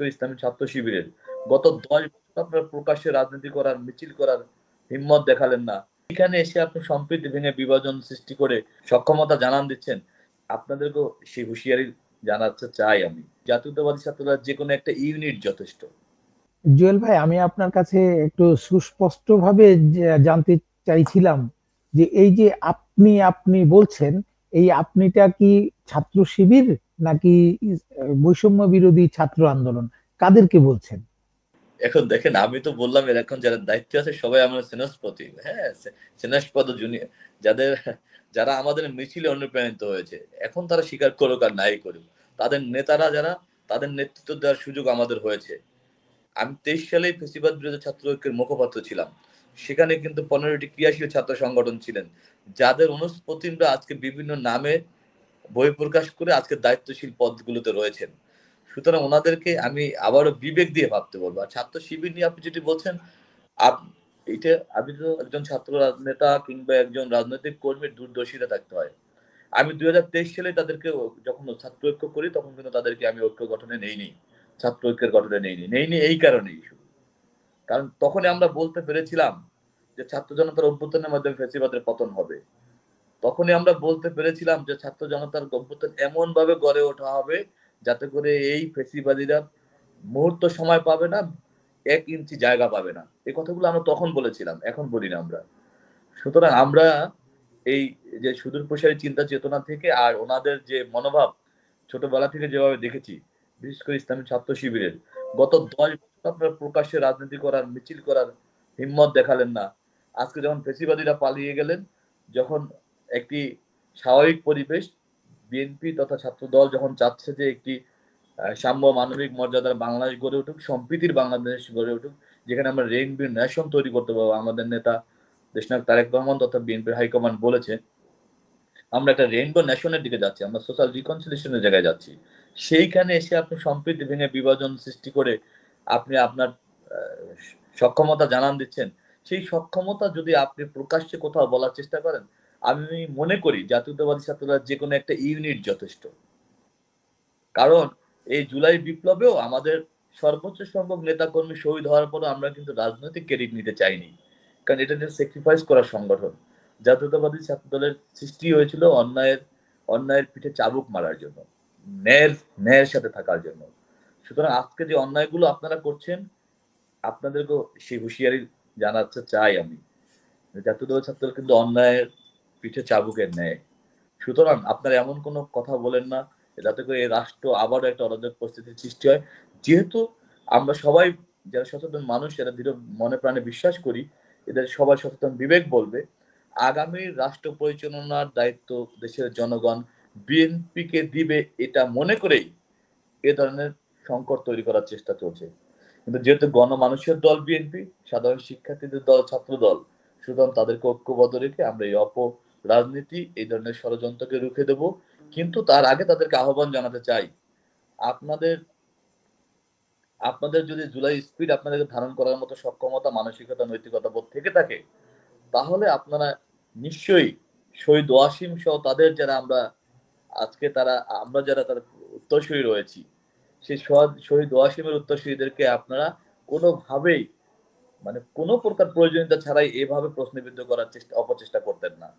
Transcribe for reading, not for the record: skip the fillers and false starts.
ইসলামী ছাত্র শিবিরের গত 10 বছর আপনারা প্রকাশ্যে রাজনীতি করার, মিছিল করার হিম্মত দেখালেন না। এখানে এসে আপনি সম্প্রীতি ভেঙে বিভাজন সৃষ্টি করে সক্ষমতা জানান দিচ্ছেন। আপনাদেরকেও সেই হুঁশিয়ারি জানাতে চাই আমি। জাতীয়তাবাদী ছাত্ররা যেকোনো একটা ইউনিট যথেষ্ট। জুয়েল ভাই, আমি আপনার কাছে একটু সুস্পষ্টভাবে জানতে চাইছিলাম যে এই যে আপনি আপনি বলছেন, এই আপনিটা কি ছাত্র শিবির নাকি বৈষম্য বিরোধী ছাত্র আন্দোলন, কাদেরকে বলছেন? এখন দেখেন, আমি তো বললাম এর এখন যারা দায়িত্বে আছে সবাই আমার সেনাপতি, হ্যাঁ, সেনাপদ জুনিয়র, যাদের যারা আমাদের মিছিলে অনুপ্রাণিত হয়েছে, এখন তারা স্বীকার করুক আর নাই করুক, তাদের নেতারা যারা, তাদের নেতৃত্ব দেওয়ার সুযোগ আমাদের হয়েছে। আমি 23 সালেই ফেসিবাদ বিরোধী ছাত্র ঐক্যের মুখপাত্র ছিলাম। সেখানে কিন্তু 15টি ক্রিয়াশীল ছাত্র সংগঠন ছিলেন, যাদের অনুস্পতিমরা আজকে বিভিন্ন নামে বই প্রকাশ করে আজকে দায়িত্বশীল পদগুলোতে রয়েছেন। সুতরাং ওনাদেরকে আমি আবারও বিবেক দিয়ে ভাবতে বলবো। আর ছাত্র শিবির নিয়ে আপনি যেটি বলছেন, এটা আমি তো একজন ছাত্র নেতা কিংবা একজন রাজনৈতিক কর্মীর দূরদর্শিতা থাকতে হয়। আমি 2023 সালে তাদেরকে যখন ছাত্র ঐক্য করি তখন কিন্তু তাদেরকে আমি ঐক্য গঠনে নেইনি, ছাত্র ঐক্যের গঠনে নেইনি এই কারণেই শুধু। কারণ তখনই আমরা বলতে পেরেছিলাম যে ছাত্র জনতার অভ্যুত্থানের মাধ্যমে ফ্যাসিবাদের পতন হবে। তখনই আমরা বলতে পেরেছিলাম যে ছাত্র জনতার অভ্যুত্থান এমন ভাবে গড়ে ওঠা হবে যাতে করে এই ফ্যাসিবাদীরা মুহূর্ত সময় পাবে না, 1 ইঞ্চি জায়গা পাবে না। এই কথাগুলো আমরা তখন বলেছিলাম, এখন বলি না আমরা। সুতরাং আমরা এই যে সুদূর প্রসারী চিন্তা চেতনা থেকে আর ওনাদের যে মনোভাব ছোটবেলা থেকে যেভাবে দেখেছি, বিশেষ করে ইসলামী ছাত্র শিবিরের গত 10 বছর আপনারা প্রকাশ্যে রাজনীতি করার, মিছিল করার হিম্মত দেখালেন না। আজকে যখন ফেসিবাদীরা পালিয়ে গেলেন, যখন একটি স্বাভাবিক পরিবেশ, বিএনপি তথা ছাত্র দল যখন চাচ্ছে যে একটি সাম্য মানবিক মর্যাদার বাংলাদেশ গড়ে উঠুক, সম্প্রীতির বাংলাদেশ গড়ে উঠুক, যেখানে আমরা রেইনবো নেশন তৈরি করতে পারবো, আমাদের নেতা দেশনায়ক তারেক রহমান তথা বিএনপির হাইকমান্ড বলেছে আমরা একটা রেইনবো নেশনের দিকে যাচ্ছি, আমরা সোশ্যাল রিকনসিলিয়েশনের জায়গায় যাচ্ছি। সেইখানে এসে আপনি সম্প্রীতি ভেঙে বিভাজন সৃষ্টি করে আপনি আপনার সক্ষমতা জানান দিচ্ছেন। সেই সক্ষমতা যদি আপনি প্রকাশ্যে কোথাও বলার চেষ্টা করেন, আমি মনে করি জাতীয়তাবাদী ছাত্ররা যে কোনো একটা ইউনিট যথেষ্ট। কারণ এই জুলাই বিপ্লবেও আমাদের সর্বোচ্চ সংখ্যক নেতাকর্মী শহীদ হওয়ার পরও আমরা কিন্তু রাজনৈতিক ক্রেডিট নিতে চাইনি, কারণ এটা একটা স্যাক্রিফাইস করার সংগঠন। জাতীয়তাবাদী ছাত্র দলের সৃষ্টি হয়েছিল অন্যায়ের পিঠে চাবুক মারার জন্য, ন্যায়ের ন্যায়ের সাথে থাকার জন্য। সুতরাং আজকে যে অন্যায়গুলো আপনারা করছেন, আপনাদেরকেও সেই হুঁশিয়ারি জানাতে চাই আমি। জাতীয়তাবাদী ছাত্র দল কিন্তু অন্যায়ের পিঠে চাবুকের ন্যায়। সুতরাং আপনারা এমন কোনো কথা বলেন না যাতে করে এই রাষ্ট্র আবারও একটা অরাজক পরিস্থিতির সৃষ্টি হয়। যেহেতু আমরা সবাই যারা সচেতন মানুষ, যারা দৃঢ় মনে প্রাণে বিশ্বাস করি, এদের সবাই সচেতন বিবেক বলবে আগামী রাষ্ট্র পরিচালনার দায়িত্ব দেশের জনগণ বিএনপিকে দিবে, এটা মনে করেই এ ধরনের সংকট তৈরি করার চেষ্টা চলছে। কিন্তু যেহেতু গণমানুষের দল বিএনপি, সাধারণ শিক্ষার্থীদের দল ছাত্র দল, সুতরাং তাদেরকে ঐক্যবদ্ধ রেখে আমরা এই রাজনীতি, এই ধরনের ষড়যন্ত্রকে রুখে দেব। কিন্তু তার আগে তাদেরকে আহ্বান জানাতে চাই, আপনাদের আপনাদের যদি জুলাই স্পিড আপনাদেরকে ধারণ করার মতো সক্ষমতা, মানসিকতা, নৈতিকতা বোধ থেকে থাকে, তাহলে আপনারা নিশ্চয়ই শহীদ ওয়াসিম সহ তাদের যারা আমরা যারা তার উত্তরসূরি রয়েছি, সেই শহীদ ওয়াসিমের উত্তরসূরিদেরকে আপনারা কোনোভাবেই, মানে কোনো প্রকার প্রয়োজনীয়তা ছাড়াই এভাবে প্রশ্নবিদ্ধ করার অপচেষ্টা করতেন না।